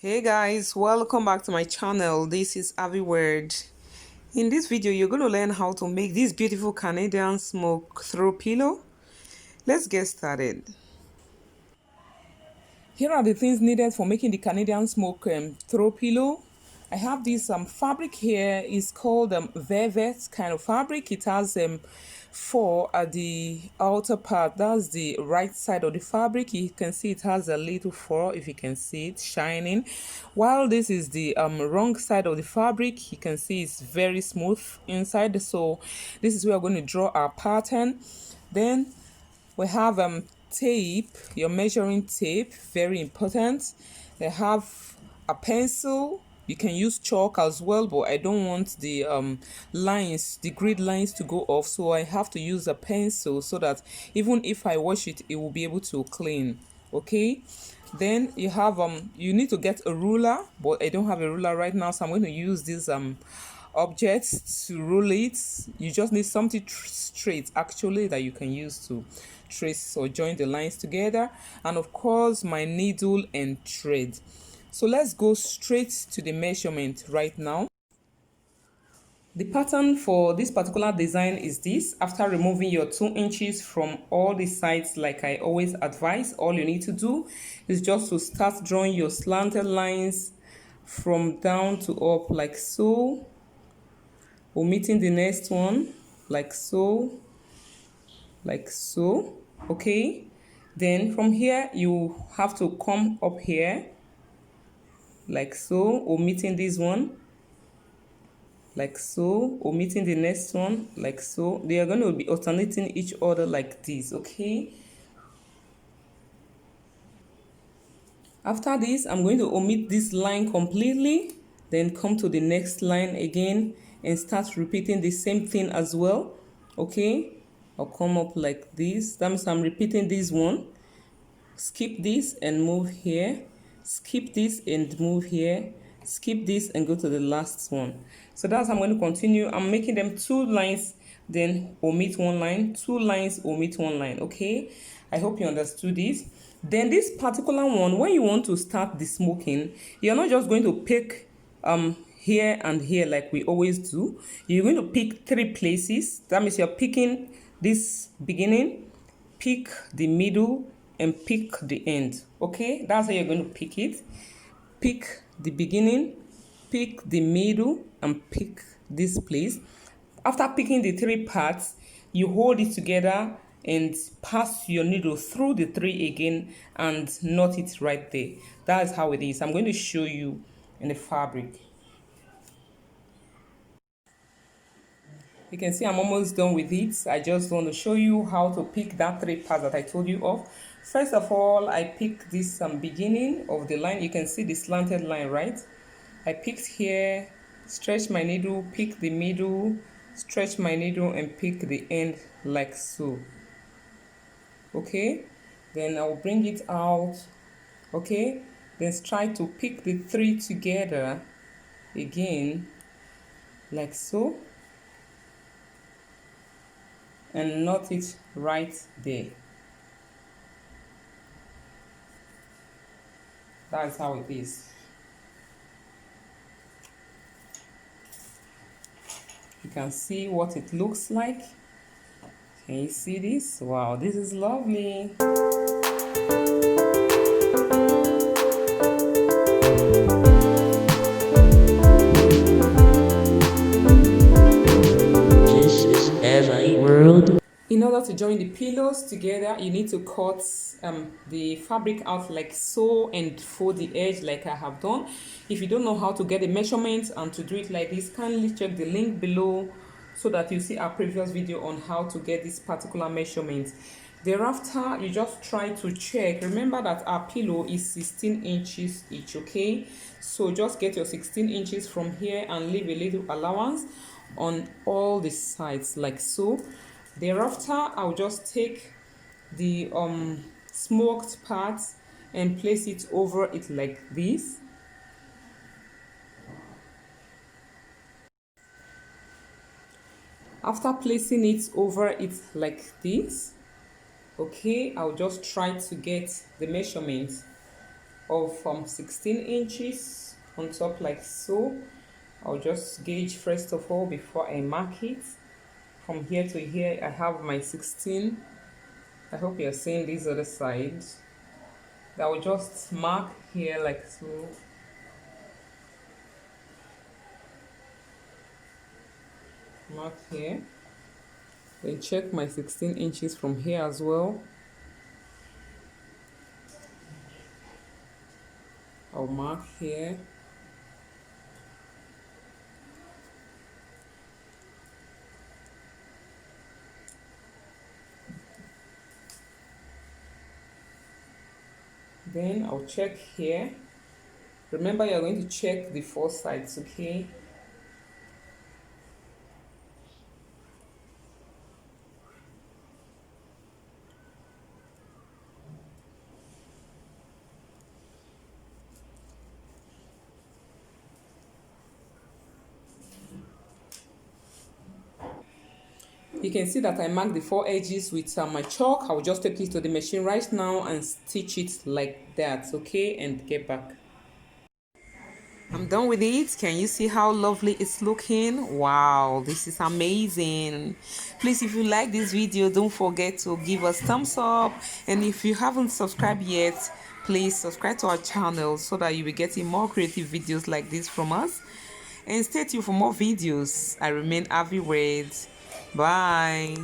Hey guys, welcome back to my channel. This is Ahviworld. In this video, you're going to learn how to make this beautiful Canadian smoke throw pillow. Let's get started. Here are the things needed for making the Canadian smoke throw pillow. I have this fabric here. It's called velvet kind of fabric. It has four at the outer part. That's the right side of the fabric. You can see it has a little four, if you can see it shining. While this is the wrong side of the fabric, you can see it's very smooth inside. So this is where we're going to draw our pattern. Then we have tape, your measuring tape, very important. They have a pencil. You can use chalk as well, but I don't want the lines, the grid lines to go off, so I have to use a pencil so that even if I wash it, it will be able to clean. Okay, then you have you need to get a ruler, but I don't have a ruler right now, so I'm going to use this objects to rule it. You just need something straight actually that you can use to trace or join the lines together, and of course my needle and thread. So let's go straight to the measurement right now. The pattern for this particular design is this. After removing your 2 inches from all the sides, like I always advise, all you need to do is just to start drawing your slanted lines from down to up, like so, omitting the next one, like so, okay. Then from here you have to come up here, like so, omitting this one, like so, omitting the next one, like so. They are going to be alternating each other like this, okay. After this, I'm going to omit this line completely, then come to the next line again and start repeating the same thing as well, okay. I'll come up like this. That means I'm repeating this one, skip this and move here, skip this and move here, skip this and go to the last one. So that's how I'm going to continue. I'm making them 2 lines, then omit 1 line, 2 lines, omit 1 line, okay. I hope you understood this. Then this particular one, when you want to start the smoking, you're not just going to pick here and here like we always do. You're going to pick 3 places. That means you're picking this beginning, pick the middle, and pick the end, okay. That's how you're going to pick it. Pick the beginning, pick the middle, and pick this place. After picking the 3 parts, you hold it together and pass your needle through the 3 again and knot it right there. That's how it is. I'm going to show you in the fabric. You can see I'm almost done with it. I just want to show you how to pick that 3 parts that I told you of. First of all, I pick this beginning of the line. You can see the slanted line, right? I picked here, stretch my needle, pick the middle, stretch my needle, and pick the end like so. Okay, then I'll bring it out. Okay, then try to pick the 3 together again like so, and knot it right there. That's how it is. You can see what it looks like. Can you see this? Wow, this is lovely. This is Ahviworld. In order to join the pillows together, you need to cut the fabric out like so and fold the edge like I have done. If you don't know how to get the measurements and to do it like this, kindly check the link below so that you see our previous video on how to get this particular measurement. Thereafter, you just try to check. Remember that our pillow is 16 inches each, okay. So just get your 16 inches from here and leave a little allowance on all the sides like so. Thereafter, I'll just take the smoked part and place it over it like this. After placing it over it like this, okay, I'll just try to get the measurements. of 16 inches on top like so. I'll just gauge first of all before I mark it. From here to here I have my 16. I hope you're seeing this other side. I will just mark here like so. Mark here. Then check my 16 inches from here as well. I'll mark here. Then I'll check here. Remember, you're going to check the four sides, okay? You can see that I marked the four edges with my chalk. I will just take it to the machine right now and stitch it like that, okay? And get back. I'm done with it. Can you see how lovely it's looking? Wow, this is amazing. Please, if you like this video, don't forget to give us thumbs up. And if you haven't subscribed yet, please subscribe to our channel so that you'll be getting more creative videos like this from us. And stay tuned for more videos. I remain Ahviworld. Bye.